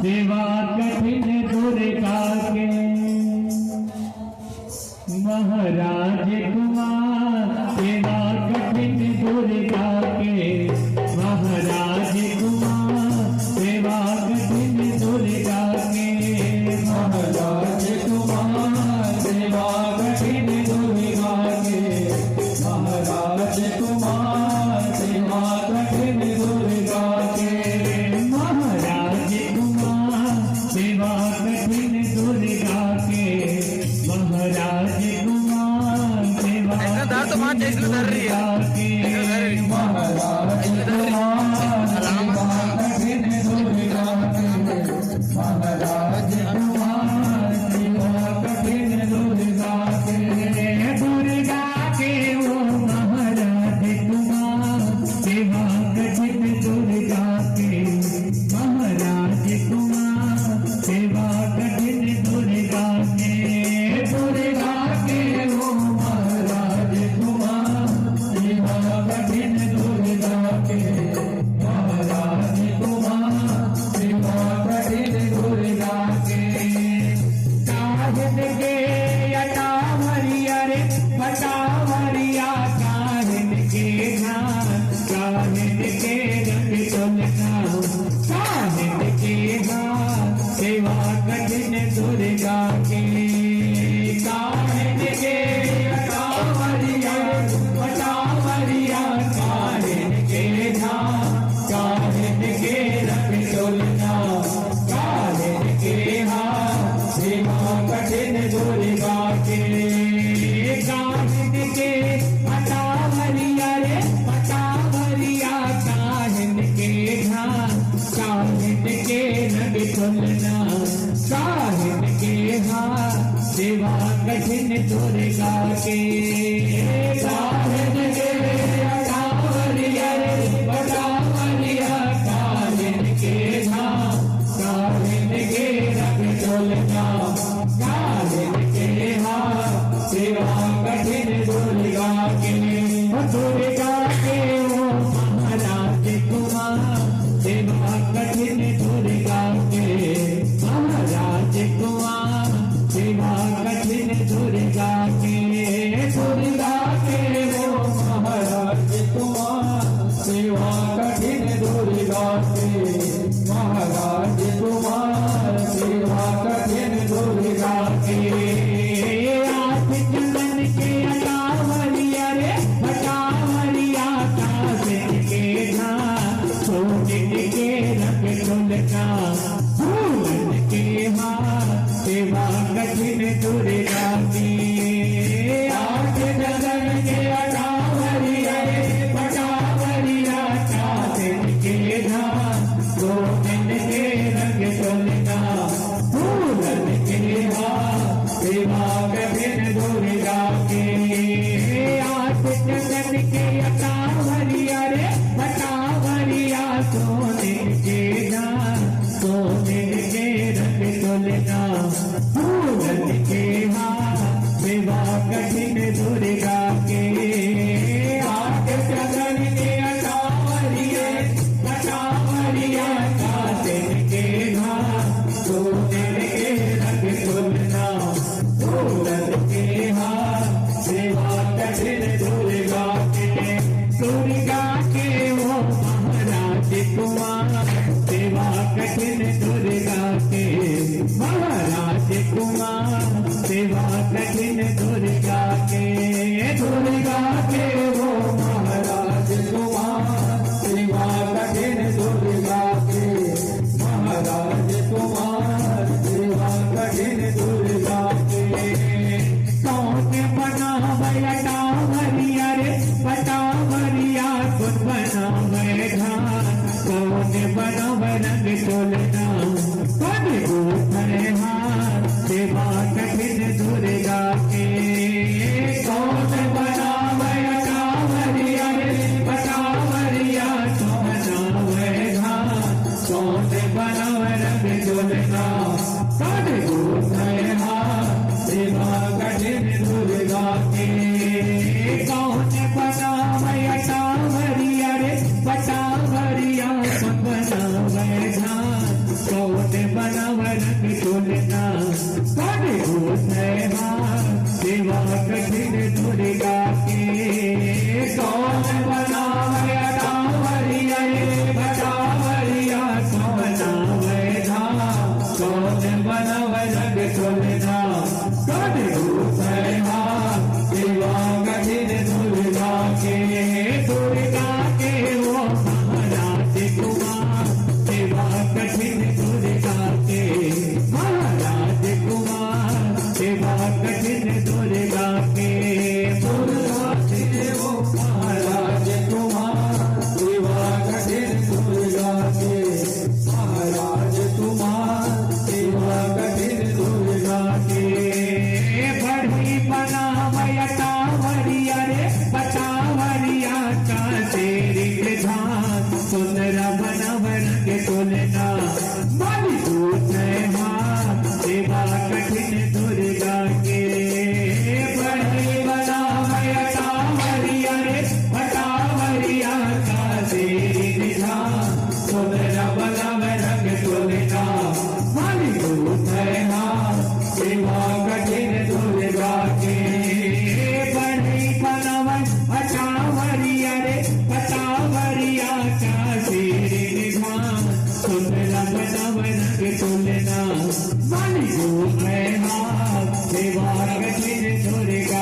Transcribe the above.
सेवा कठिन दुर्गा के महाराज कुमार सेवा कठिन दुर्गा के महाराज कुमार सेवा कठिन दुर्गा के महाराज कुमार सेवा कठिन दुर्गा के महाराज कुमार सेवा कठिन दुर्गा के महाराज कुमार सेवा कठिन दुर्गा के महाराज कुमार सेवा तो वहाँ देख लो धर रही है महाराज कुमार सेवा कठिन दुर्गा के महाराज कुमार सेवा कठिन दुर्गा के दुर्गा के वो महाराज कुमार सेवा कठिन दुर्गा के महाराज कुमार सेवा कठिन दुर्गा के दुर्गा के वो महाराज कुमार सेवा कठिन दुर्गा के महाराज कुमार सेवा कठिन दुर्गा के काहिन के अटावरिया रे पटावरिया काहिन के धान काहिन के रंग चलना काहिन के हाथ सेवा कठिन दुर्गा के काहिन के अटावरिया पटावरिया काहिन के धान काहिन के रंग चलना काहिन के हाथ सेवा कठिन दुर्गा के काहिन के अटावरिया रे पटावरिया काहिन के धान काहिन के रंग चलना काहिन के हाथ सेवा कठिन दुर्गा के काहिन के अटावरिया रे पटावरिया काहिन के धान काहिन के रंग चलना काहिन के हाथ सेवा कठिन दुर्गा के दुर्गा के वो महाराज कुमार सेवा कठिन दुर्गा के महाराज कुमार सेवा कठिन दुर्गा के दुर्गा के वो महाराज कुमार सेवा कठिन दुर्गा के महाराज कुमार सेवा कठिन दुर्गा के आठ चंदन के अटावरिया रे पटावरिया कासिन के धान सोने के रंग चलना फूलन के हाथ सेवा कठिन दुर्गा की आठ चंदन के अटावरिया रे पटावरिया कासिन के धान सोने के रंग चलना फूलन के हाथ सेवा कठिन दुर्गा के आठ चंदन के अटावरिया रे पटावरिया सोने के धान सोने के रंग चलना फूलन के हाथ सेवा कठिन दुर्गा के आठ चंदन के अटावरिया रे पटावरिया कासिन के धान सोने के रंग चलना फूलन के हाथ सेवा कठिन दुर्गा के दुर्गा के वो महाराज कुमार सेवा कठिन दुर्गा के महाराज कुमार सेवा कठिन दुर्गा के दुर्गा के वो महाराज कुमार सेवा कठिन दुर्गा के महाराज कुमार सेवा कठिन दुर्गा के कौन बना अटावरिया रे पटावरिया खुद बना धान कौन बना रंग चलना कौन गोथरे हाथ सेवा कठिन दुर्गा के कौन बना अटावरिया रे पटावरिया कौन धान कौन बना रंग चलना कौन गोथरे हाथ सेवा कठिन दुर्गा के कौन बना अटावरिया रे पटावरिया सब बना की तुलना मन को है सेवा कठिन दुर्गा